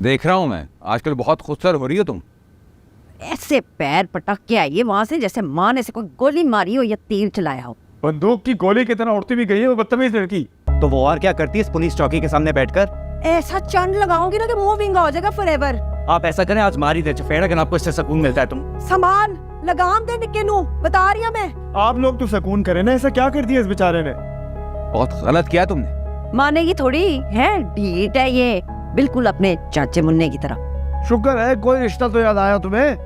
देख रहा हूँ मैं, आजकल बहुत खूबसूरत हो रही हो तुम। ऐसे पैर पटक के आइए वहां से जैसे माँ ने से कोई गोली मारी हो या तीर चलाया हो। बंदूक की गोली की तरह उड़ती भी गई है वो बदतमीज लड़की। तो वो और क्या करती है इस पुलिस चौकी के सामने बैठकर? ऐसा चंड लगाओगी ना कि मुंह विंगा हो जाएगा फॉरएवर। आप ऐसा करें, आज मार ही दे चफेड़, अगर आपको इससे सुकून मिलता है। तुम सामान लगाम दे निक्के नू, बता रही हूं मैं। आप लोग तो सुकून करें ना, ऐसा क्या कर दिया इस बेचारे ने? बहुत गलत किया तुमने। मानेगी थोड़ी है, ढीठ है ये, बिल्कुल अपने चाचे मुन्ने की तरह। शुक्र है कोई रिश्ता तो याद आया तुम्हें।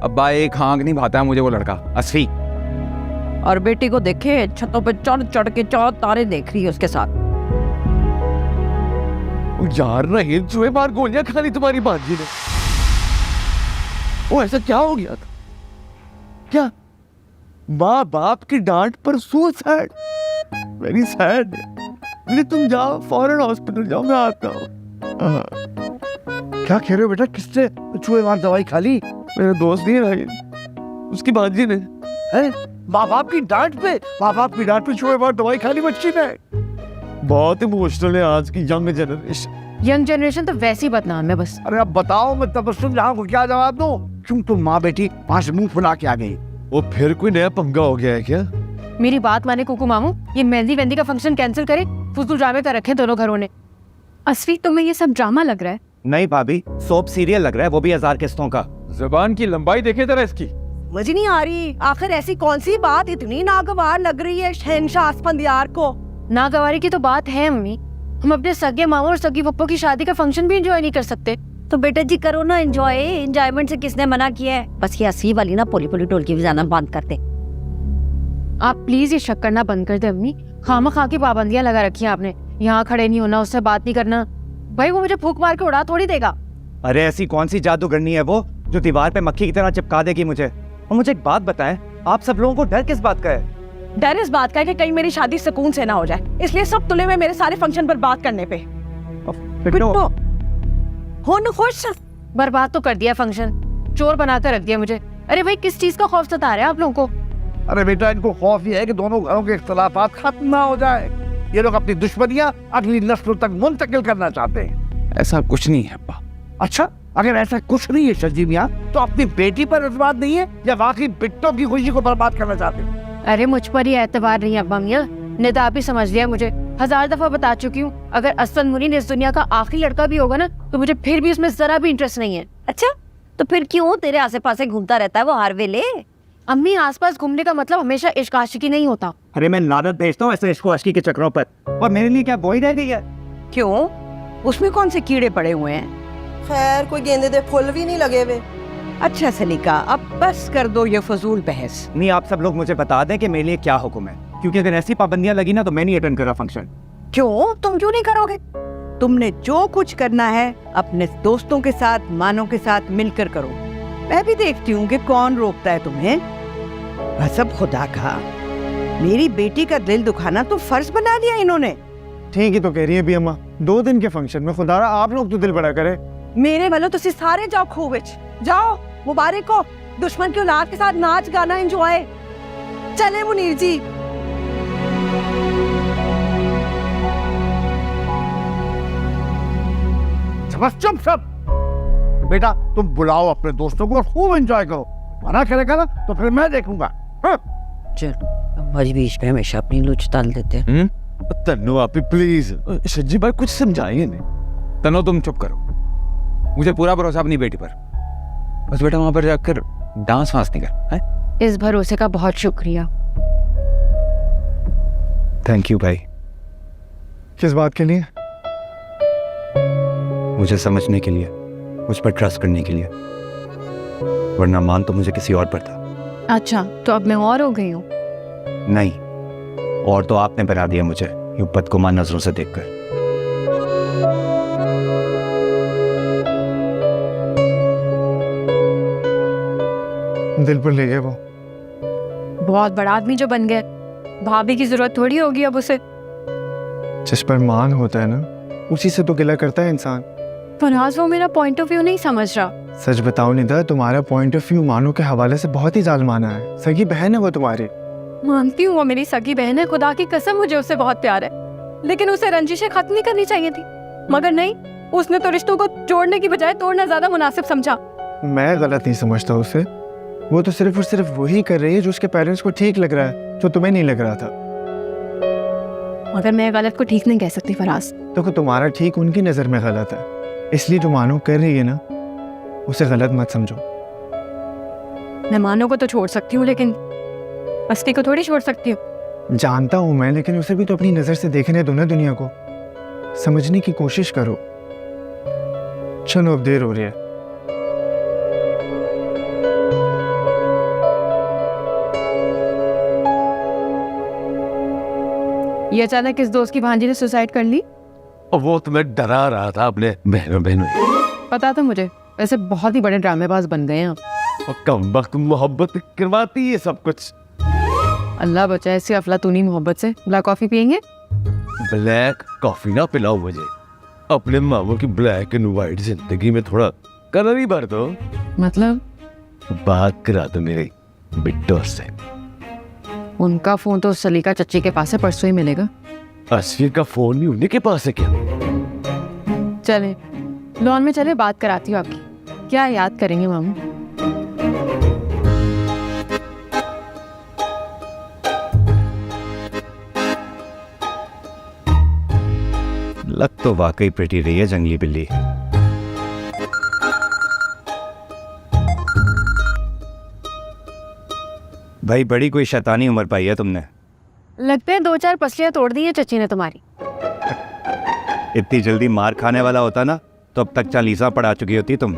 अब्बा एक आंख नहीं भाता है मुझे वो लड़का असफी। और बेटी को देखे छतों पे चढ़ चढ़ के 4 तारे देख रही है उसके साथ। यार रहीम चूहे मार गोलियां खानी तुम्हारी भांजी ने। वो ऐसा क्या हो गया था? क्या माँ बाप की डांट पर सुसाइड? Very sad. तुम जाओ फौरन हॉस्पिटल जाओ, मैं आता हूँ। क्या कह रहे हो बेटा? किससे चूहे मार दवाई खा ली? मेरे दोस्त नहीं है, उसकी भांजी ने। माँ बाप की डांट पे चूहे मार दवाई खा ली बच्ची ने। बहुत इमोशनल है आज की यंग जनरेशन। यंग जनरेशन तो वैसे ही बदनाम है बस। अरे अब बताओ, मैं तबस्सुम जहां को क्या जवाब दूं? क्यों तुम माँ बेटी वहां से मुंह फुला के आ गई? वो फिर कोई नया पंगा हो गया है क्या? मेरी बात माने कुकू मामू, ये मेहंदी वेंदी का फंक्शन कैंसिल करे, फुजूल ड्रामे कर रखे दोनों घरों ने। असफी, तुम्हें ये सब ड्रामा लग रहा है? नहीं भाभी, सोप सीरियल लग रहा है, वो भी 1000 किस्तों का। जुबान की लंबाई देखे जरा इसकी। मुझे नहीं आ रही, आखिर ऐसी कौन सी बात इतनी नागवार लग रही है शहंशाह स्फंदियार को? नागवारी की तो बात है मम्मी, हम अपने सगे मामू और सगी पप्पो की शादी का फंक्शन भी एंजॉय नहीं कर सकते। तो बेटा जी करो ना एंजॉयमेंट से किसने मना किया है? बस ये असली वाली ना पोली पोली टोलकी बजाना बंद कर दे। आप प्लीज ये शक करना बंद कर दे अम्मी, खामा की पाबंदियां लगा रखी है आपने। यहाँ खड़े नहीं होना, उससे बात नहीं करना। भाई वो मुझे फूंक मार के उड़ा थोड़ी देगा। अरे ऐसी कौन सी जादूगरनी है वो जो दीवार पे मक्खी की तरह चिपका देगी मुझे? और मुझे एक बात बताएं, आप सब लोगों को डर किस बात का है? डर इस बात का है कि कहीं मेरी शादी सुकून से ना हो जाए, इसलिए सब तुले में मेरे सारे फंक्शन बर्बाद करने पे। हो न खुश। बर्बाद तो कर दिया फंक्शन, चोर बनाकर रख दिया मुझे। अरे भाई किस चीज का खौफ सता रहा है आप लोगों को? अरे बेटा इनको खौफ ये है कि दोनों घरों के इख्तलाफात खत्म ना हो जाए। ये लोग अपनी दुश्मनियां अगली नस्लों तक मुंतकिल करना चाहते हैं। ऐसा कुछ नहीं है अब्बा। अच्छा, अगर ऐसा कुछ नहीं है शर्जी मियां, तो अपनी बेटी पर एतबार नहीं है या वाकई बिट्टों की खुशी को बर्बाद करना चाहते हैं? अरे मुझ पर ही एतबार नहीं अब्बा मियां, ने तो आप ही समझ लिया मुझे। 1000 दफा बता चुकी हूँ, अगर असद मुनीर इस दुनिया का आखिरी लड़का भी होगा ना, तो मुझे फिर भी उसमें जरा भी इंटरेस्ट नहीं है। अच्छा, तो फिर क्यों तेरे आसे पासे घूमता रहता है वो हर वेले? अम्मी, आसपास घूमने का मतलब हमेशा इश्क आशिकी नहीं होता। अरे मैं लानत भेजता हूँ ऐसे इश्क आशिकी के चक्रों पर, और मेरे लिए क्या बोई रह गई है? क्यों, उसमें कौन से कीड़े पड़े हुए हैं? खैर कोई गेंदे दे फूल भी नहीं लगे हुए। अच्छा सलीका, अब बस कर दो ये फजूल बहस। नहीं, आप सब लोग मुझे बता दें कि मेरे लिए क्या हुक्म है, क्योंकि अगर ऐसी पाबंदियां लगी ना तो मैं नहीं अटेंड कर रहा फंक्शन। क्यों, तुम क्यों नहीं करोगे? तुमने जो कुछ करना है अपने दोस्तों के साथ, मानों के साथ मिलकर करो। मैं भी देखती हूँ कि कौन रोकता है तुम्हें। सब खुदा का, मेरी बेटी का दिल दुखाना तो फर्ज बना दिया इन्होंने। ठीक ही तो कह रही है भी अम्मा, 2 दिन के फंक्शन में खुदारा आप लोग तो दिल बड़ा करे। मेरे वालों तुसी सारे जाओ खूब विच जाओ, मुबारक हो। दुश्मन की औलाद के साथ नाच गाना एंजॉय। चले मुनीर जी। बस चुप सब। बेटा तुम बुलाओ अपने दोस्तों को और खूब एंजॉय करो। मना करेगा ना तो फिर मैं देखूंगा। चल मज बीच में हमेशा अपनी लुच डाल देते हैं। तन्नो आपी प्लीज, सज्जी भाई कुछ समझाइए नहीं। तनो तुम चुप करो, मुझे पूरा भरोसा अपनी बेटी पर। बस बेटा वहां पर जाकर डांस वांस नहीं कर है? इस भरोसे का बहुत शुक्रिया। थैंक यू भाई। किस बात के लिए? मुझे समझने के लिए, मुझ पर ट्रस्ट करने के लिए, वरना मान तो मुझे किसी और पर था। अच्छा, तो अब मैं और हो गई हूँ? नहीं, और तो आपने बना दिया मुझे यूं बदगुमान नजरों से देखकर। दिल पर ले गए वो। बहुत बड़ा आदमी जो बन गया, भाभी की जरूरत थोड़ी होगी अब उसे। जिस पर मान होता है ना, उसी से तो गिला करता है इंसान। फराज वो मेरा पॉइंट ऑफ व्यू नहीं समझ रहा। सच बताओ निदा, तुम्हारा पॉइंट ऑफ व्यू मानो के हवाले से बहुत ही जालमाना है। सगी बहन है वो तुम्हारी। मानती हूँ वो मेरी सगी बहन है, खुदा की कसम मुझे उससे बहुत प्यार है, लेकिन उसे रंजिशें खत्म नहीं करनी चाहिए थी। मगर नहीं, उसने तो रिश्तों को जोड़ने की बजाय तोड़ना ज्यादा मुनासिब समझा। मैं गलत नहीं समझता उसे। वो तो सिर्फ और सिर्फ वही कर रही है जो उसके पेरेंट्स को ठीक लग रहा है, जो तुम्हें नहीं लग रहा था। मगर मैं गलत को ठीक नहीं कह सकती फराज। तो तुम्हारा ठीक उनकी नज़र में गलत है, इसलिए जो मानो कर रही है ना उसे गलत मत समझो। मैं मानो को तो छोड़ सकती हूँ, लेकिन मस्ती को थोड़ी छोड़ सकती हूँ। जानता हूँ मैं, लेकिन उसे भी तो अपनी नज़र से देखने दो ना दुनिया को। समझने की कोशिश करो। चलो अब देर हो रही है। ये अचानक किस दोस्त की भांजी ने सुसाइड कर ली? और वो तुम्हें डरा रहा था अपने बहनों। पता था मुझे, वैसे बहुत ही बड़े ड्रामेबाज बन गए हैं आप। और कम वक्त मोहब्बत करवाती है सब कुछ। अल्लाह बचाए ऐसी अफलातूनी मोहब्बत से। ब्लैक कॉफी पियेंगे? ब्लैक कॉफी ना पिलाओ मुझे। अपने मामू की ब्लैक एंड व्हाइट जिंदगी में थोड़ा कलर ही भर दो। मतलब बात करा दो मेरे बिट्टो से। उनका फोन तो सलीका चच्ची के पास है, परसों ही मिलेगा। असफीर का फोन भी उन्हीं के पास है क्या? चले लॉन में चले, बात कराती हूँ आपकी। क्या याद करेंगे मामू? लग तो वाकई प्रिटी रही है जंगली बिल्ली। भाई बड़ी कोई शैतानी उम्र पाई है तुमने। लगते हैं 2-4 पसलियां तोड़ दी है चच्ची ने तुम्हारी। इतनी जल्दी मार खाने वाला होता ना तो अब तक चालीसा पढ़ा चुकी होती तुम।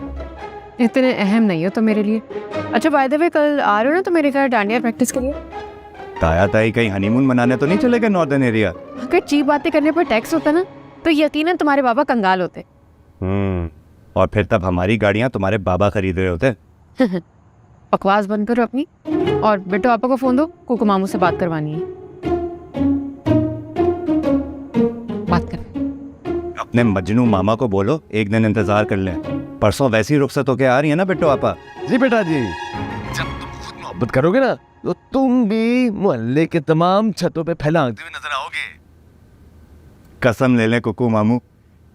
इतने अहम नहीं हो तो मेरे लिए। अच्छा बाय द वे, कल आ रहे हो ना तो मेरे घर डांडिया प्रैक्टिस के लिए? ताया ताई कहीं हनीमून मनाने तो नहीं चले गए नॉर्दर्न एरिया? अगर चीप बातें करने पर टैक्स होता ना तो यकीनन तुम्हारे बाबा कंगाल होते। और फिर तब हमारी गाड़ियां तुम्हारे बाबा खरीद रहे होते। बकवास बंद करो अपनी, और बेटो आपा को फोन दो, कुकु मामू से बात करवानी है। बात कर। अपने मजनू मामा को बोलो एक दिन इंतजार कर लें। परसों वैसी रुखसत होके आ रही है ना बेटो आपा। जी बेटा जी, जब तुम खुद मोहब्बत करोगे ना तो तुम भी मोहल्ले के तमाम छतों पे फैलाते हुए नजर आओगे। कसम ले लें कुकू मामू,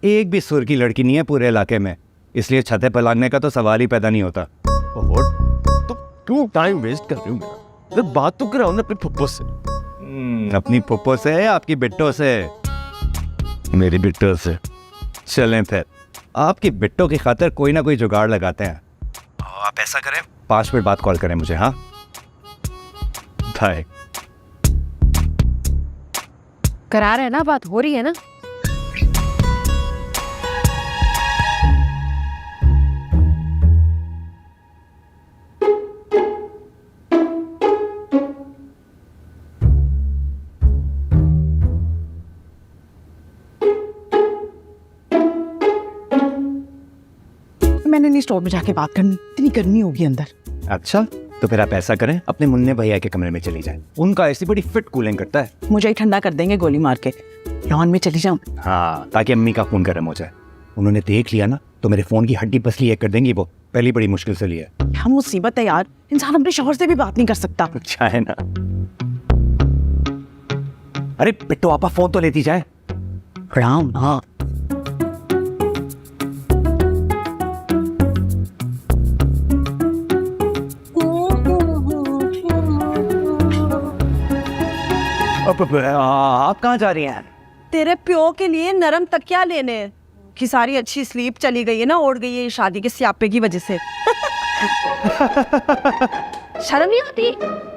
एक भी सुर की लड़की नहीं है पूरे इलाके में, इसलिए छतें पलाने का तो सवाल ही पैदा नहीं होता। तो क्यों टाइम वेस्ट कर रही हो मेरा? तो बात तो कराओ ना अपने फुप्पो से। अपनी पुप्पो से है आपकी बिट्टो से? मेरी बिट्टो से। चलें फिर, आपकी बिट्टो की खातिर कोई ना कोई जुगाड़ लगाते हैं। आप ऐसा करें, 5 मिनट बाद कॉल करें मुझे। हाँ बाय। करा रहे हैं ना, बात हो रही है ना। मैंने नहीं स्टोर में जाके बात करनी, इतनी गर्मी होगी अंदर। अच्छा तो फिर आप ऐसा करें, अपने मुन्ने भैया के कमरे में चली जाएं। उनका ऐसी बड़ी फिट कूलिंग करता है। मुझे ही ठंडा कर देंगे गोली मार के। लॉन में चली जाऊं? हाँ, ताकि अम्मी का खून गर्म हो जाए। उन्होंने देख लिया ना तो मेरे फोन की हड्डी पसली एक कर देंगी। वो पहली बड़ी मुश्किल से लिया। हम मुसीबत है यार, इंसान अपने शौहर से भी बात नहीं कर सकता। चाहे ना। अरे बिट्टो आपा फोन तो लेती जाए। प्रणाम। हाँ आप कहाँ जा रही हैं? तेरे प्यो के लिए नरम तकिया लेने की सारी अच्छी स्लीप चली गई है ना, उड़ गई है ये शादी के स्यापे की वजह से। शर्म नहीं आती?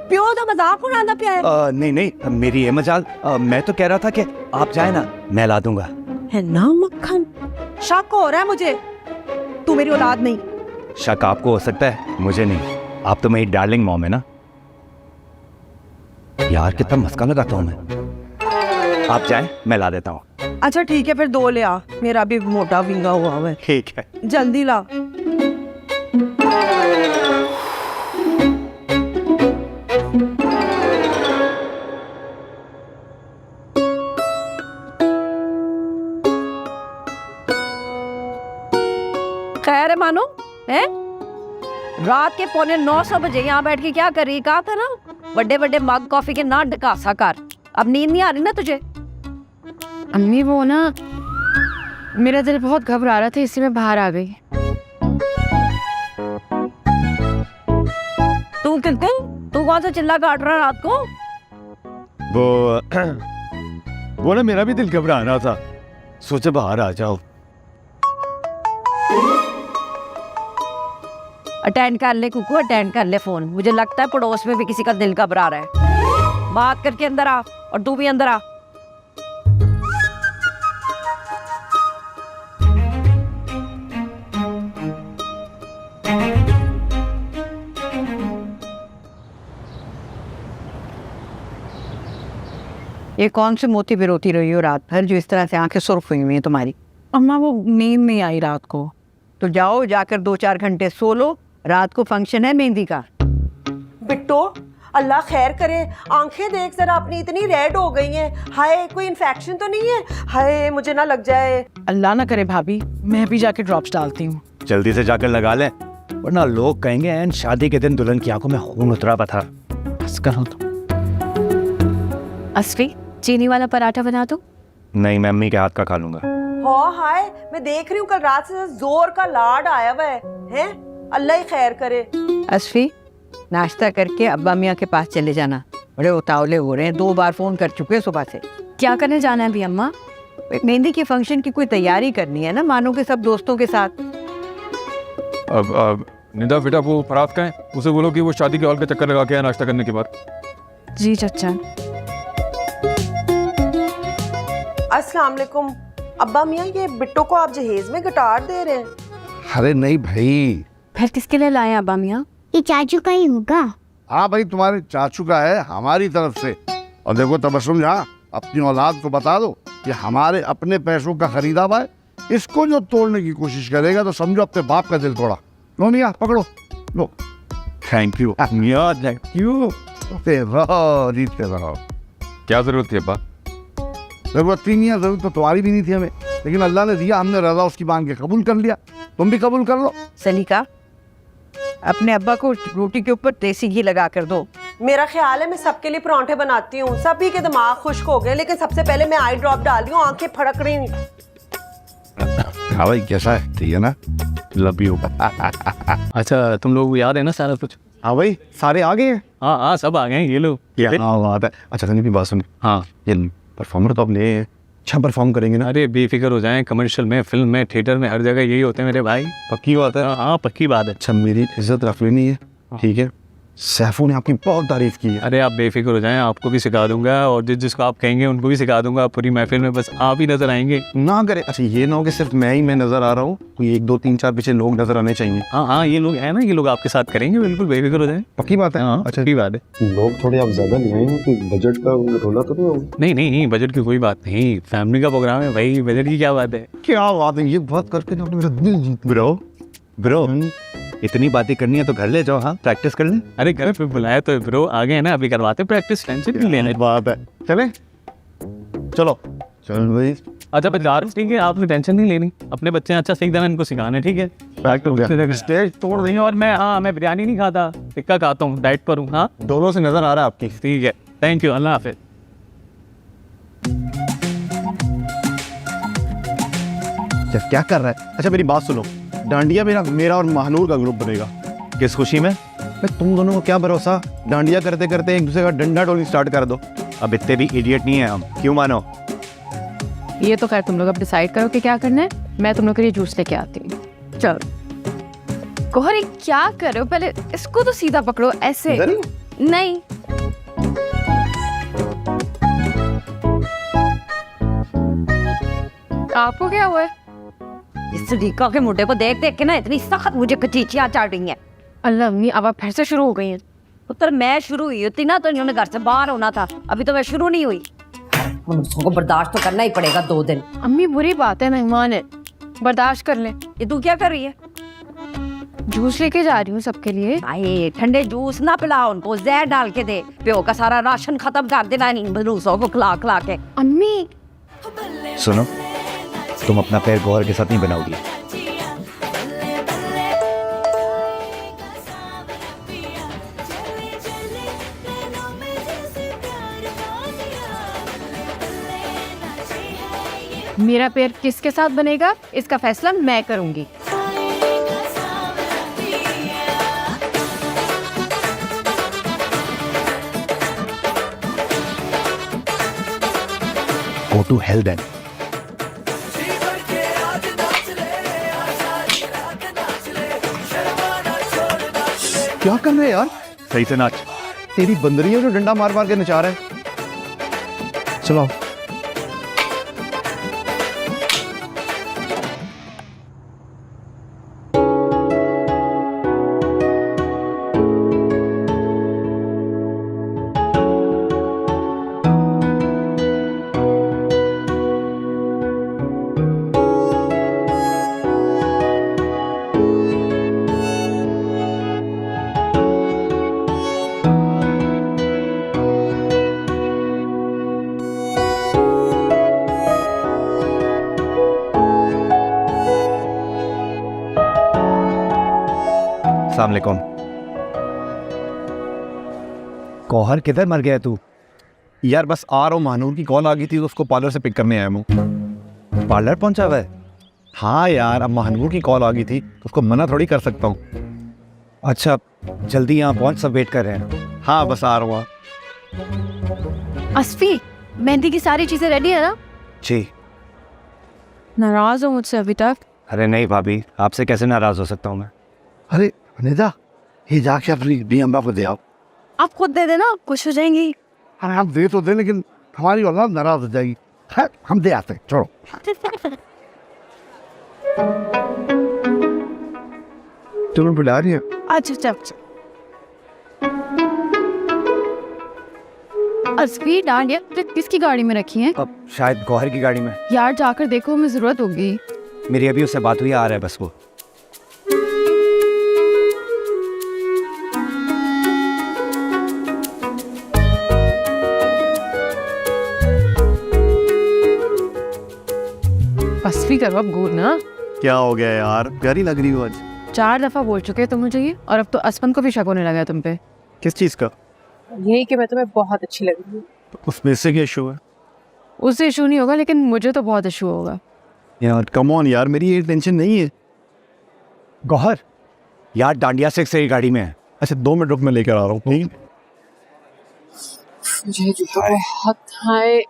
प्यो तो मजाक उड़ाना पिया है। नहीं नहीं, मेरी ये मजाल। मैं तो कह रहा था कि आप जाए ना, मैं ला दूंगा। है ना मक्खन, शक हो रहा है मुझे, तू मेरी औलाद नहीं। शक आपको हो सकता है, मुझे नहीं। आप तो मेरी डार्लिंग मॉम है ना। यार कितना मस्का लगाता हूँ मैं। आप जाएं, मैं ला देता हूँ। अच्छा ठीक है, फिर 2 ले आ, मेरा भी मोटा विंगा हुआ है। ठीक है, जल्दी ला। खैर है मानो है, रात के 8:45 बजे यहाँ बैठ के क्या कर रही? कहा था ना बड़े बड़े मग कॉफी के ना ढकासा कर। अब नींद नहीं आ रही ना तुझे? अम्मी वो ना मेरा दिल बहुत घबरा रहा था, इसलिए मैं बाहर आ गई। तू तू कौन सा चिल्ला काट रहा है रात को? वो ना मेरा भी दिल घबरा रहा था, सोचा बाहर आ जाओ। अटेंड कर ले कुकू, अटेंड कर ले फोन। मुझे लगता है पड़ोस में भी किसी का दिल घबरा रहा है। बात करके अंदर आ, और तू भी अंदर आ। ये कौन सी मोती बिरोती रही हो रात भर जो इस तरह से आंखें सुर्ख हुई हुई हैं तुम्हारी? अम्मा वो नींद नहीं आई रात को। तो जाओ, जाकर 2-4 घंटे सो लो। रात को फंक्शन है मेहंदी का। बिट्टो, अल्लाह खैर करे। आंखें देख जरा अपनी, इतनी रेड हो गई हैं। हाय, कोई इन्फेक्शन तो नहीं है? हाय, मुझे ना लग जाए। अल्लाह ना करे भाभी, मैं भी जाके ड्रॉप्स डालती हूँ। जल्दी से जाकर लगा ले, वरना लोग कहेंगे एन शादी के दिन दुल्हन की आंखों में खून उतरा पा था। बस करो तो। असली चीनी वाला पराठा बना दो। नहीं, मैं अम्मी के हाथ का खा लूंगा। हाँ हाय, मैं देख रही हूँ कल रात से जोर का लाड आया हुआ है? अल्लाह ही खैर करे। असफी, नाश्ता करके अब्बा मियाँ के पास चले जाना। बड़े उतावले हो रहे हैं, 2 बार फोन कर चुके हैं सुबह से। क्या करने जाना है अभी अम्मा? एक मेहंदी के फंक्शन की कोई तैयारी करनी है ना, मानो के सब दोस्तों के साथ। अब निदा बेटा, वो फरात का है, उसे बोलो कि वो शादी के हॉल का चक्कर लगा के आए नाश्ता करने के बाद। जी चाचा। अस्सलाम वालेकुम। अब्बा मियाँ, ये बिट्टो को आप जहेज में गिटार दे रहे हैं? अरे नहीं भाई। फिर किसके लिए लाए अब्बा मियाँ? ये चाचू का ही होगा। हाँ भाई, तुम्हारे चाचू का है, हमारी तरफ से। और देखो तबस्सुम, जहाँ अपनी औलाद को बता दो कि हमारे अपने पैसों का खरीदा हुआ है। इसको जो तोड़ने की कोशिश करेगा तो समझो अपने बाप का दिल तोड़ा। लो मियाँ, पकड़ो लो। थैंक यू मियाँ, थैंक यू। जीतते रहो। क्या जरूरत थी अब्बा? जरूरत थी नहीं है, जरूरत तो तुम्हारी भी नहीं थी हमें, लेकिन अल्लाह ने दिया, हमने रजा उसकी मांग के कबूल कर लिया। तुम भी कबूल कर लो। सलीका, अपने अब्बा को रोटी के ऊपर देसी घी लगा कर दो। मेरा ख्याल है मैं सबके लिए परांठे बनाती हूँ। सभी के दिमाग खुश्क हो गए, लेकिन सबसे पहले मैं आई ड्रॉप डाल रही हूँ। आंखें फड़क रही। हाँ भाई, कैसा है? ठीक है ना? Love you. अच्छा, तुम लोग याद है ना सारा कुछ? हाँ भाई, सारे आ गए हैं। हाँ, सब आ गए हैं ये लोग। हाँ बात है। अच्छा सुनिए, भी बात सुनिए। हाँ, ये परफॉर्मर तो अपने अच्छा परफॉर्म करेंगे ना? अरे बेफिक्र हो जाएं, कमर्शियल में, फिल्म में, थिएटर में, हर जगह यही होते हैं मेरे भाई। पक्की बात है। हाँ, पक्की बात है। अच्छा, मेरी इज्जत रख लेनी है, ठीक है? सैफू ने आपकी बहुत तारीफ की है। अरे आप बेफिक्र हो जाएं, आपको भी सिखा दूंगा, और जिसको आप कहेंगे उनको भी सिखा दूंगा। पूरी महफिल में बस आप ही नजर आएंगे। ना करे। अच्छा, ये ना हो कि सिर्फ मैं नजर आ रहा हूँ, कोई 1 2 3 4 पीछे लोग नजर आने चाहिए। हाँ, ये लोग हैं ना, ये लोग आपके साथ करेंगे, बिल्कुल बेफिक्र हो जाएं। पक्की बात है। हाँ, अच्छा, पक्की बात है। लोग थोड़े आप ज्यादा ले आए हैं, कोई बजट का रोला तो नहीं होगा? नहीं, बजट की कोई बात नहीं, फैमिली का प्रोग्राम है भाई, बजट की क्या बात है? क्या बात है, ये बात करके ना मेरा दिल जीत। ब्रो, इतनी बातें करनी है तो घर ले जाओ। हाँ, प्रैक्टिस कर लें। अरे घर पे बुलाया तो ब्रो, आ गए ना, अभी करवाते प्रैक्टिस, टेंशन नहीं लेने। बात है, चले चलो चल भाई। अच्छा यार, ठीक है, आपने टेंशन नहीं लेनी, अपने बच्चे अच्छा सीख देना, इनको सिखाना है, ठीक है? स्टेज तोड़ देंगे। और मैं बिरयानी नहीं खाता, टिक्का खाता हूँ, डाइट पर हूँ। हाँ, दोनों से नजर आ रहा है आपकी। ठीक है, थैंक यू, अल्लाह हाफिज। क्या कर रहा है? अच्छा मेरी बात सुनो, डांडिया मेरा और महानूर का ग्रुप बनेगा। किस खुशी में? तुम दोनों को क्या भरोसा, डांडिया करते करते एक दूसरे का डंडा टोली स्टार्ट कर दो। अब इतने भी इडियट नहीं है हम, क्यों मानो? ये तो खैर तुम लोग अब डिसाइड करो कि क्या करना है। मैं तुम लोग के लिए जूस लेके आती हूँ। चलो। कोहरी क्या कर रहे हो? पहले इसको तो सीधा पकड़ो, ऐसे नहीं। आपको क्या हुआ है? इस सलीका के मुंडे को देख देख के ना इतनी सख्त मुझे कचीचियां चाट रही हैं। अल्लाह अम्मी, अब आप फिर से शुरू हो गई हैं। पुत्र, मैं शुरू हुई होती ना तो इन्होंने घर से बाहर होना था। अभी तो मैं शुरू नहीं हुई। उसको बर्दाश्त तो करना ही पड़ेगा 2 दिन। अम्मी बुरी बात है, मेहमान है, बर्दाश्त कर ले। ये तू क्या कर रही है? जूस लेके जा रही हूँ सबके लिए। आए, ठंडे जूस ना पिला उनको, जहर डाल के दे। प्यो का सारा राशन खत्म कर देना इन बलूसों को खिला खिला के। अम्मी सुनो, तुम अपना पैर गौर के साथ नहीं बनाओगी। मेरा पैर किसके साथ बनेगा इसका फैसला मैं करूंगी। Go to hell then. क्या कर रहे हैं यार? सही से नाच। तेरी बंदरी है जो डंडा मार मार के नचा रहा है। चलो। अस्सलाम वालेकुम। गौहर किधर मर गया तू? यार बस आ रहा हूँ, महानूर की कॉल आ गई थी तो उसको पार्लर से पिक करने आया हूँ। पार्लर पहुंचा हुआ है? हाँ यार, अब महानूर की कॉल आ गई थी तो उसको मना थोड़ी कर सकता हूँ। अच्छा जल्दी यहाँ पहुँच, सब वेट कर रहे हैं। हाँ बस आ रहा हूँ। अस्फी, मेहंदी की सारी चीजें रेडी है ना? जी। नाराज हो मुझसे अभी तक? अरे नहीं भाभी, आपसे कैसे नाराज हो सकता हूँ मैं। अरे निदा, ये जाके अपनी दी अम्बा को दे आओ। आप खुद दे देना, खुश हो जाएंगी। अरे हम दे तो दे, लेकिन हमारी औलाद नाराज हो जाएगी। है हम दे आते हैं, छोड़ो। तुम्हें बुला रही है? अच्छा अच्छा। अस्फी, डांडिया किसकी गाड़ी में रखी है? अब शायद गौहर की गाड़ी में। यार जाकर देखो, हमें जरूरत होगी। मेरी अभी उससे बात हुई, आ रहा है बस वो। अस्फी करो अब गुड ना। क्या हो गया यार, प्यारी लग रही हो आज। 4 दफा बोल चुके तुम मुझे ये, और अब तो असफन को भी शक होने लगा है तुम पे। किस चीज का? यही कि मैं तुम्हें बहुत अच्छी लग रही हूँ। उसमें से क्या इशू है? उससे इशू नहीं होगा, लेकिन मुझे तो बहुत इशू होगा। यार कम ऑन यार, मेरी ये टेंशन नहीं है। गौहर यार, डांडिया से ही गाड़ी में है। अच्छा 2 मिनट रुक, मैं लेकर आ रहा हूँ। नहीं मुझे बहुत हाय।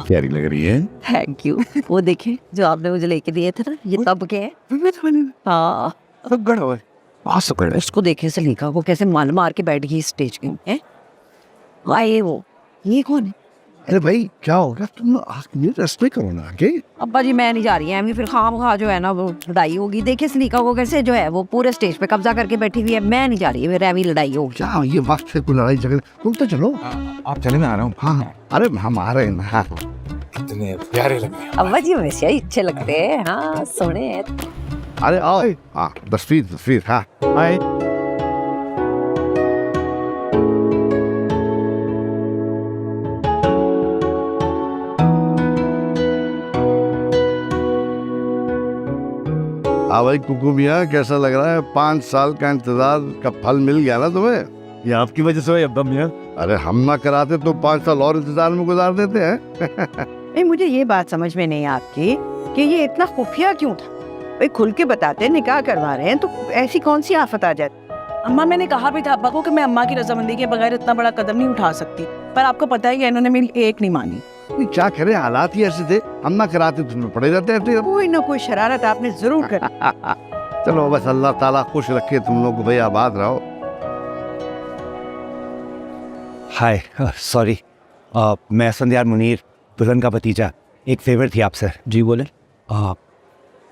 प्यारी लग रही है। Thank you. वो देखे जो आपने मुझे लेके दिए थे ना, ये तब के हैं। हाँ उसको देखे से लिखा, वो कैसे माल मार के बैठ गई स्टेज के। वाह ये वो, ये कौन है? अरे भाई क्या हो गया, तुम आगे रेस्ट नहीं करो ना आगे। अब्बा जी मैं नहीं जा रही है, फिर खाम खा जो है ना वो लड़ाई होगी। देखिए सनीका को कैसे जो है वो पूरे स्टेज पे कब्जा करके बैठी हुई है, मैं नहीं जा रही, फिर ऐवी लड़ाई होगी। क्या ये वक्त है कोई लड़ाई झगड़े, तुम तो चलो। आप चले, मैं आ रहा हूँ। हाँ अरे हम आ रहे हैं ना। हाँ इतने प्यारे लग रहे हैं। अब्बा जी वैसे ही अच्छे लगते हैं, हाँ सोने हैं। अरे आओ। हाँ तस्वीर हाँ। हाय हाँ भाई कुकू मियाँ, कैसा लग रहा है? 5 साल का इंतजार का फल मिल गया ना तुम्हें? ये आपकी वजह से हुआ अब्बा मियाँ। अरे हम ना कराते तो 5 साल और इंतजार में गुजार देते हैं। नहीं, मुझे ये बात समझ में नहीं आती कि ये इतना खुफिया क्यों था। भाई खुल के बताते, निकाह करवा रहे हैं तो ऐसी कौन सी आफत आ जाती। अम्मा मैंने कहा भी था अब्बा को कि मैं अम्मा की रजामंदी के बगैर इतना बड़ा कदम नहीं उठा सकती, पर आपको पता ही है इन्होंने मेरी एक नहीं मानी। क्या करे, हालात ही ऐसे थे, हम ना कराते तो पड़े रहते थे। कोई ना कोई शरारत आपने जरूर करी। चलो बस अल्लाह ताला खुश रखे तुम लोग को, भाई आबाद रहो। हाय, सॉरी, मैं संध्यार मुनीर, दुल्हन का भतीजा। एक फेवर थी आपसे। जी बोले।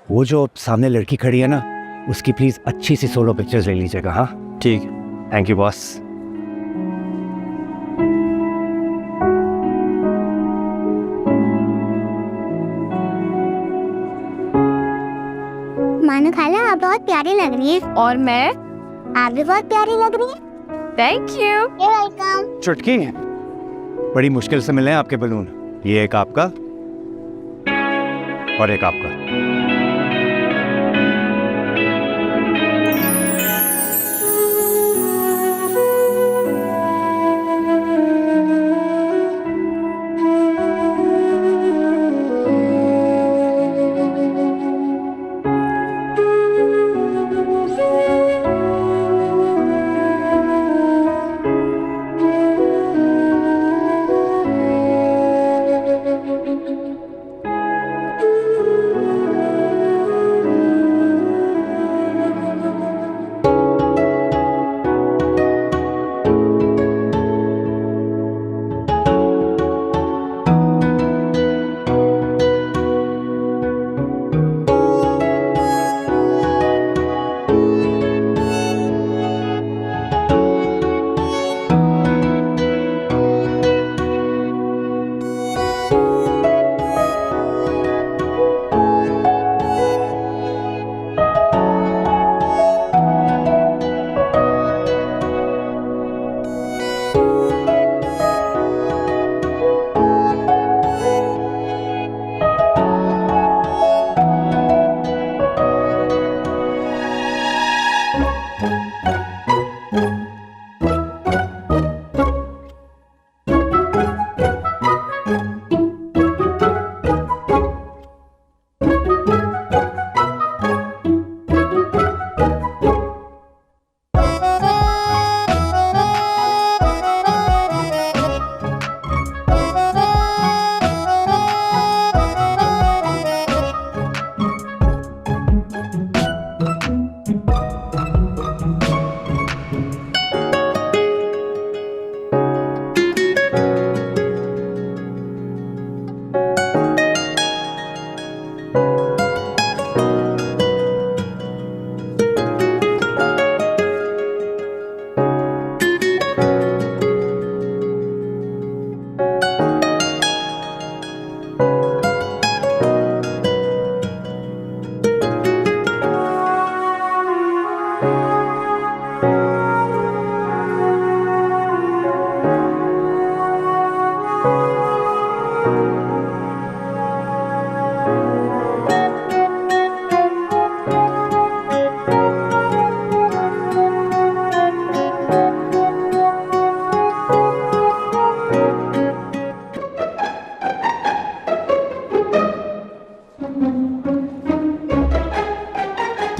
वो जो सामने लड़की खड़ी है ना, उसकी प्लीज़ अच्छी सी सोलो पिक्चर्स ले लीजिएगा। हाँ ठीक है, थैंक यू बॉस। मानो खाला आप बहुत प्यारी लग रही है। और मैं? आप भी बहुत प्यारी लग रही है। Thank you. वेलकम। चुटकी, बड़ी मुश्किल से मिले हैं आपके बलून। ये एक आपका और एक आपका।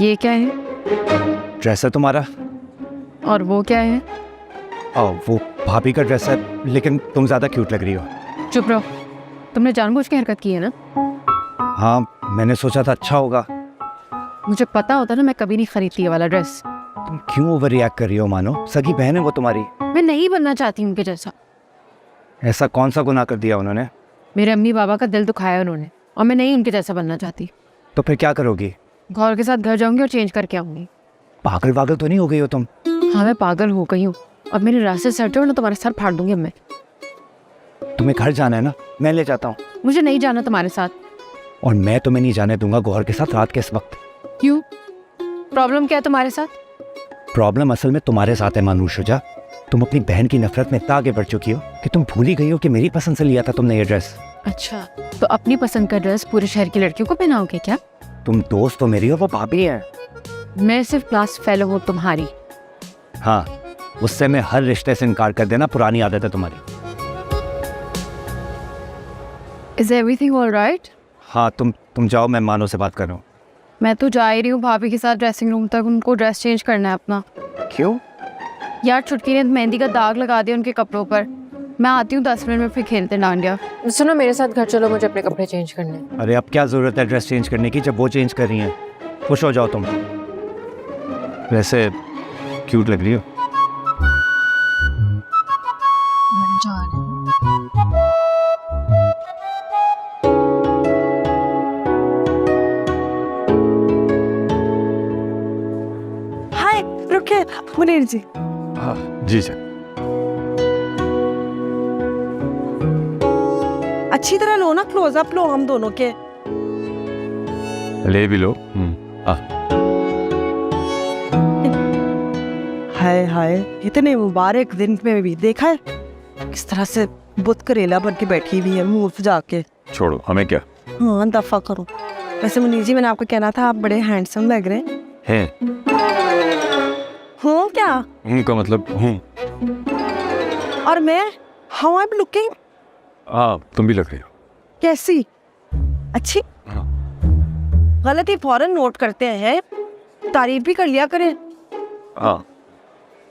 ये क्या है? ड्रेस है तुम्हारा। और वो क्या है? वो भाभी का ड्रेस है, लेकिन तुम ज़्यादा क्यूट लग रही हो। चुप रहो, तुमने जानबूझ के हरकत की है ना? हाँ, मैंने सोचा था अच्छा होगा। मुझे पता होता ना मैं कभी नहीं खरीदती ये वाला ड्रेस। तुम क्यों ओवर रिएक्ट कर रही हो? मानो सगी बहन है वो तुम्हारी। मैं नहीं बनना चाहती उनके जैसा। ऐसा कौन सा गुनाह कर दिया उन्होंने? मेरे अम्मी बाबा का दिल दुखाया उन्होंने, और मैं नहीं उनके जैसा बनना चाहती। तो फिर क्या करोगी? गौर के साथ घर जाऊंगी और चेंज करके आऊंगी। पागल वागल तो नहीं हो गई हो तुम? हाँ, मैं पागल हो गई हूँ। अब मेरे रास्ते से हटो ना, तुम्हारा सर फाड़ दूंगी अब मैं। तुम्हें घर जाना है ना, मैं ले जाता हूँ। मुझे नहीं जाना तुम्हारे साथ। और मैं तुम्हें नहीं जाने दूंगा गौहर के साथ रात के इस वक्त। क्यों? प्रॉब्लम क्या है तुम्हारे साथ? प्रॉब्लम असल में तुम्हारे साथ है मानूर शुजा। तुम अपनी बहन की नफरत में इतना आगे बढ़ चुकी हो कि तुम भूल ही गई हो कि मेरी पसंद से लिया था तुमने ये ड्रेस। अच्छा, तो अपनी पसंद का ड्रेस पूरे शहर की लड़कियों को पहनाओगे क्या? तुम दोस्त तो मेरी हो, वो भाभी है। मैं सिर्फ क्लास फेलो हूँ तुम्हारी। हाँ, उससे मैं हर रिश्ते से इनकार कर देना पुरानी आदत है तुम्हारी। Is everything all right? हाँ, तुम जाओ, मैं मानो से बात कर रहा हूँ। मैं तो जा ही रही हूँ भाभी के साथ ड्रेसिंग रूम तक, उनको ड्रेस चेंज करना है अपना। क्यों? यार छुटकी ने मेहंदी का दाग लगा दिया उनके कपड़ों पर। मैं आती हूँ 10 मिनट में, फिर खेलते हैं डांडिया। सुनो, मेरे साथ घर चलो, मुझे अपने कपड़े चेंज करने हैं। अरे अब क्या जरूरत है ड्रेस चेंज करने की जब वो चेंज कर रही हैं? खुश हो जाओ तुम। वैसे क्यूट लग रही हो। हाय, रुकिए मुनीर जी। हाँ जी सर। अच्छी तरह लो ना, क्लोजअप लो हम दोनों के। ले भी लो। हाय हाय, इतने मुबारक दिन में भी देखा है किस तरह से बुत करेला बन के बैठी हुई है मुंह सजा के। छोड़ो, हमें क्या। हाँ, दफा करो। वैसे मुनीर जी, मैंने आपको कहना था, आप बड़े हैंडसम लग रहे हैं। हूँ क्या? उनका मतलब हूँ। और मैं हाउ आई एम लुकिंग? तुम भी लग रही हो। कैसी? अच्छी? हाँ। गलती फौरन नोट करते हैं, तारीफ भी कर लिया करें। हाँ।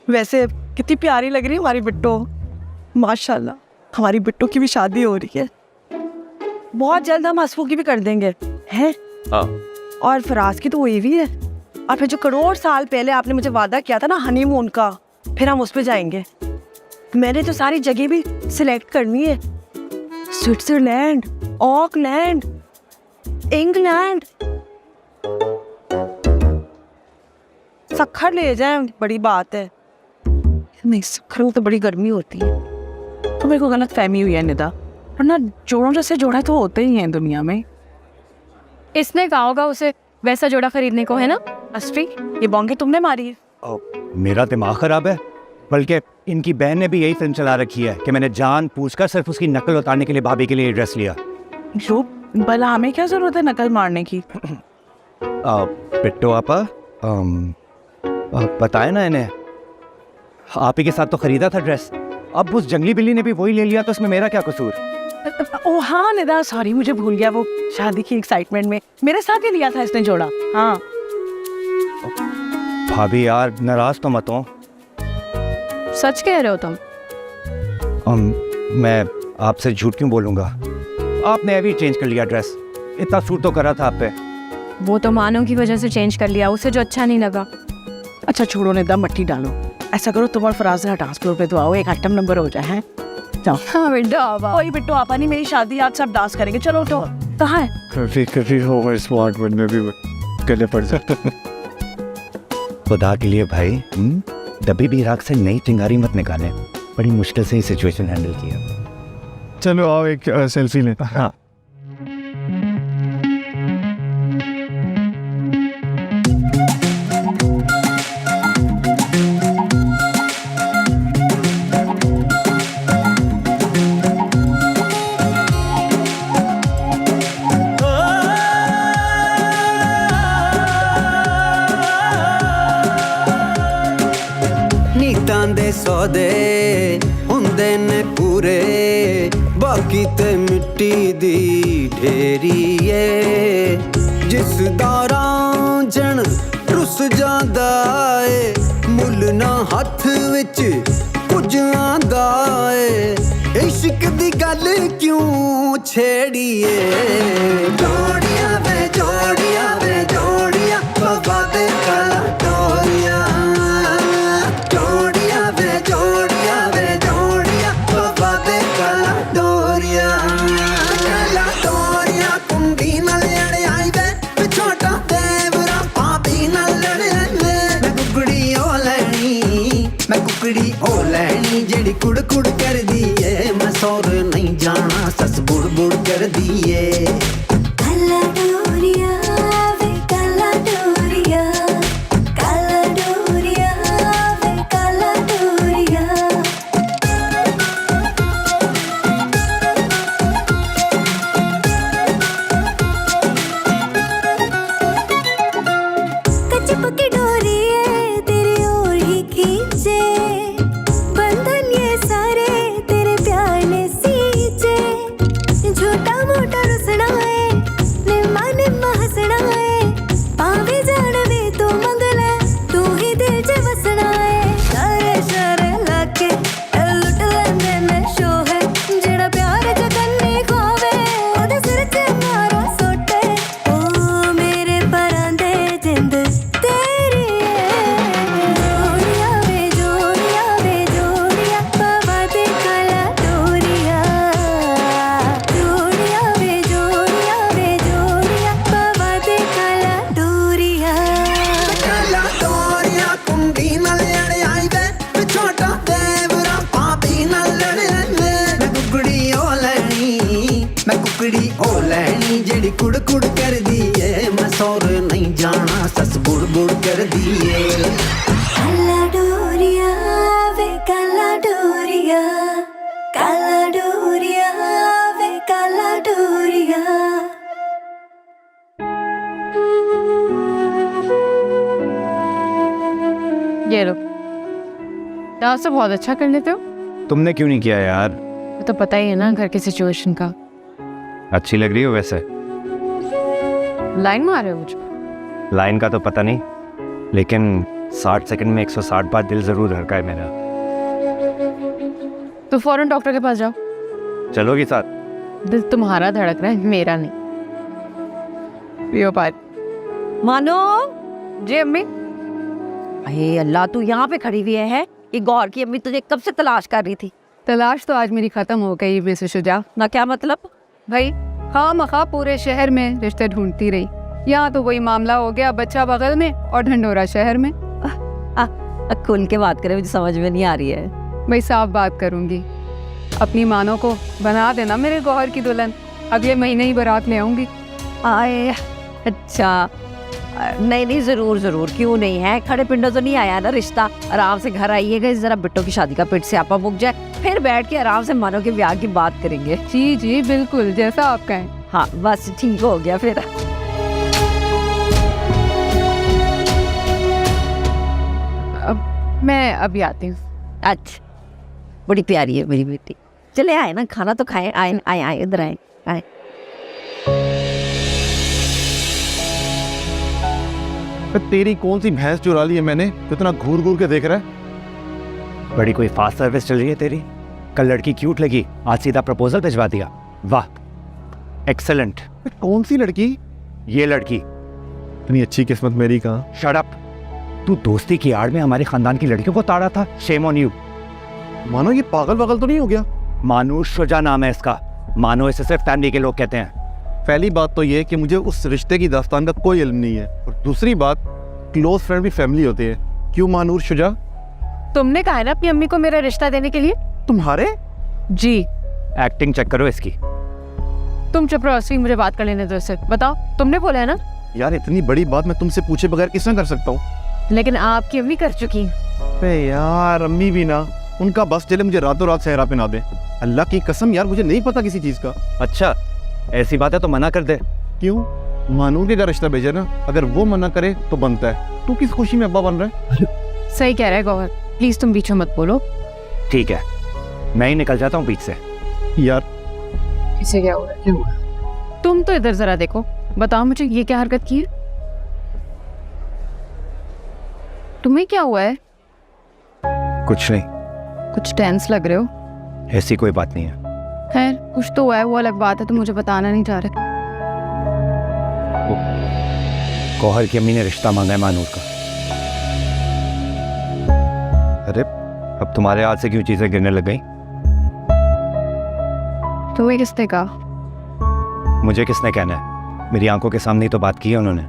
वैसे कितनी प्यारी लग रही है हमारी बिट्टो, माशाल्लाह। हमारी बिट्टो की भी शादी हो रही है, बहुत जल्द हम हसफू की भी कर देंगे हैं। और फराज की तो हुई भी है। और फिर जो करोड़ साल पहले आपने मुझे वादा किया था ना हनीमून का, फिर हम उस पे जाएंगे। मैंने तो सारी जगह भी सिलेक्ट करनी है, स्विट्जरलैंड, ऑकलैंड, इंग्लैंड। सखर ले जाए, बड़ी बात है। नहीं, सखर में तो बड़ी गर्मी होती है। तो मेरे को गलत फहमी हुई है निदा, वरना जोड़ों जैसे जोड़ा तो होते ही हैं दुनिया में। इसने कहा होगा उसे वैसा जोड़ा खरीदने को, है ना? अस्ट्री, ये बॉन्गे तुमने मारी है। मेरा दिमाग खराब है, बल्कि इनकी बहन ने भी यही फिल्म चला रखी है कि मैंने जान पूछकर सिर्फ उसकी नकल उतारने के लिए भाभी के लिए ड्रेस लिया। जो भला हमें क्या जरूरत है नकल मारने की? पिट्टो आपा, बताए ना इन्हें, आप ही के साथ तो खरीदा था ड्रेस। अब उस जंगली बिल्ली ने भी वही ले लिया, तो उसमें मेरा क्या कसूर? ओ हाँ निदा, सॉरी, मुझे भूल गया। वो शादी की एक्साइटमेंट में मेरे साथ ही लिया था इसने जोड़ा। हाँ भाभी यार, नाराज तो मत हो। सच कह रहे हो तुम? मैं आपसे झूठ क्यों बोलूँगा? आपने अभी चेंज कर लिया ड्रेस, इतना सूट तो करा था आप पे। वो तो मानो की वजह से चेंज कर लिया, उसे जो अच्छा नहीं लगा। अच्छा छोड़ो निदा, मट्टी डालो। ऐसा करो, तुम और फराज डांस फ्लोर पे तो आओ, एक आइटम नंबर हो जाए। हैं, जाओ। हाँ बेटा, कोई बिट्टो आपा नहीं, मेरी शादी आज सब डांस करेंगे। चलो तो कहाँ है? कभी होगा स्मार्ट बनने भी गले पड़ जाता। खुदा के लिए भाई, डब्बी भी राख से नई चिंगारी मत निकाले। बड़ी मुश्किल से ही सिचुएशन हैंडल किया। चलो आओ एक सेल्फी लें। हाँ। नीतां दे सौदे हुंदे ने पूरे, बाकी ते मिट्टी दी ढेरी है। जिस दा रांझण रुस जांदा ए, मुल ना हथ विच कुछ आंदा ए। इश्क दी गल क्यों छेड़िए? जोड़ियां वे जोड़ियां वे जोड़ियां, बाबा दे कला टोरियां। जोड़ियां वे जोड़ियां वे जोड़ियां, बाबा दे कला मैं कुकड़ी ओ लैनी जेड़ी कुड़ कुड़ कर दिए मैं सौर नहीं जाना सस बुड़ बुड़ कर दिए काला डोरिया वे काला डोरिया काला डोरिया वे काला डोरिया कच्ची पक्की डोरी है तेरी ओर ही खींचे बंधन ये सारे तेरे प्यार ने सींचे झूठा मोटा रुसना है निम्मा निम्मा हंसना है पावे जानवे तू मंगल तू ही दिल च वसना है सारे सारे लाके लुट लंदे में शो है जेड़ा प्यार च कन्नी खोवे ओदे सिर च मारो सोटे ओ मेरे परांदे जिंद तेरी जोड़िया वे जोड़िया बाबा दे काला डोरिया जोड़िया वे जोड़िया बाबा दे काला डोरिया काला डोरिया कुंडी नाल लड़ आई वे मैं छोटा देवरा पापी नाल लड़ वे मैं कुकड़ी ओ लैनी जेड़ी कुड़ कुड़ कर दिए मैं सौर नहीं जाना सस बुड़ बुड़ कर दिए काला डोरिया वे काला डोरिया वे काला डोरिया ये लो, डांस तो बहुत अच्छा कर लेते हो। तुमने क्यों नहीं किया यार? वो तो पता ही है ना घर की सिचुएशन का। अच्छी लग रही हो वैसे। लाइन मार रहे हो मुझे? लाइन का तो पता नहीं, लेकिन 60 सेकंड में 160 बार दिल जरूर धड़का है मेरा। तो फौरन डॉक्टर के पास जाओ। चलोगी साथ? दिल तुम्हारा धड़क रहा है, मेरा नहीं। पियो पानी। मानो जी अम्मी। अरे अल्लाह, तू यहाँ पे खड़ी हुई है कि गौर की अम्मी तुझे कब से तलाश कर रही थी? तलाश तो आज मेरी खत्म हो गई मिसेस शुजा। ना क्या मतलब? भाई खामखा पूरे शहर में रिश्ते ढूंढती रही, यहाँ तो वही मामला हो गया, बच्चा बगल में और ढंडोरा शहर में। खुल के बात करे, मुझे समझ में नहीं आ रही है। भाई साफ बात करूंगी, अपनी मानो को बना देना मेरे गौहर की दुल्हन। अगले महीने ही बारात ले आऊंगी। आए अच्छा, नहीं नहीं, जरूर जरूर, क्यों नहीं है। खड़े पिंडों तो नहीं आया ना रिश्ता। आराम से घर आइएगा, जरा बिट्टो की शादी का पिट से आपा मुक जाए, फिर बैठ के आराम से मानो के ब्याह की बात करेंगे। जी जी बिल्कुल, जैसा आप कहें। हाँ बस ठीक हो गया फिर। अब मैं अभी आती हूँ। अच्छा, बड़ी प्यारी है मेरी बेटी। चले आए ना, खाना तो खाए। आए आए आए, इधर आए आए। तेरी कौन सी भैंस चुरा ली है मैंने, तो इतना घूर घूर के देख रहा है? बड़ी कोई फास्ट सर्विस चल रही है तेरी? कल लड़की क्यूट लगी, आज सीधा प्रपोजल भिजवा दिया। वाह, एक्सेलेंट। कौन सी लड़की? ये लड़की। इतनी अच्छी किस्मत मेरी कहाँ। Shut up. तू दोस्ती की आड़ में हमारे खानदान की लड़कियों को ताड़ा था। Shame on you. मानो ये पागल पागल तो नहीं हो गया? मानो शुजा नाम है इसका। मानो इसे सिर्फ फैमिली के लोग कहते हैं। पहली बात तो ये कि मुझे उस रिश्ते की दास्तान का कोई इल्म नहीं है, और दूसरी बात, क्लोज फ्रेंड भी फैमिली होती है। क्यों मानूर शुजा? तुमने कहा है ना अपनी अम्मी को मेरा रिश्ता देने के लिए। तुम्हारे? जी। एक्टिंग चेक करो इसकी। तुम चुप रहो असली, मुझे बात कर लेने दो इससे। बताओ, तुमने बोला है ना? यार इतनी बड़ी बात मैं तुमसे पूछे बगैर किसने कर सकता हूँ? लेकिन आपकी अम्मी कर चुकी है। अबे यार, अम्मी भी ना, उनका बस चले मुझे रातों रात सहरा पे ना दे। अल्लाह की कसम यार, मुझे नहीं पता किसी चीज का। अच्छा, ऐसी बात है तो मना कर दे। क्यों? मानूर के घर रिश्ता भेजे ना, अगर वो मना करे तो बनता है। तू किस खुशी में अब्बा बन रहा है? सही कह रहा है गौहर, प्लीज तुम बीच में मत बोलो। ठीक है, मैं ही निकल जाता हूँ बीच से। यार इसे क्या हुआ? क्यों? तुम तो इधर जरा देखो, बताओ मुझे ये क्या हरकत की है? तुम्हें क्या हुआ है? कुछ नहीं। कुछ टेंस लग रहे हो। ऐसी कोई बात नहीं है। खैर, कुछ तो हुआ है, वो अलग बात है, तो मुझे बताना नहीं चाह रहे। गौहर की अम्मी ने रिश्ता मांगा है मानूर का। अरे, अब तुम्हारे हाथ से क्यों चीजें गिरने लग गई? तुम्हें किसने कहा? मुझे किसने कहना है? मेरी आंखों के सामने ही तो बात की है उन्होंने।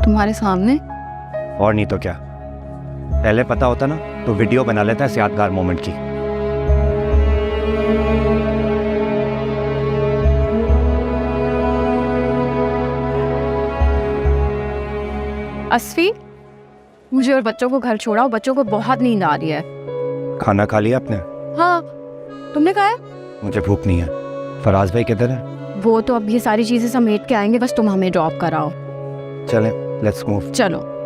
तुम्हारे सामने? और नहीं तो क्या। पहले पता होता ना तो वीडियो बना लेता इस यादगार मोमेंट की। अस्फी, मुझे और बच्चों को घर छोड़ाओ, बच्चों को बहुत नींद आ रही है। खाना खा लिया आपने? हाँ, तुमने कहा है? मुझे भूख नहीं है। फराज भाई किधर है? वो तो अब ये सारी चीजें समेट के आएंगे, बस तुम हमें ड्रॉप कराओ। चलें, लेट्स मूव। चलो।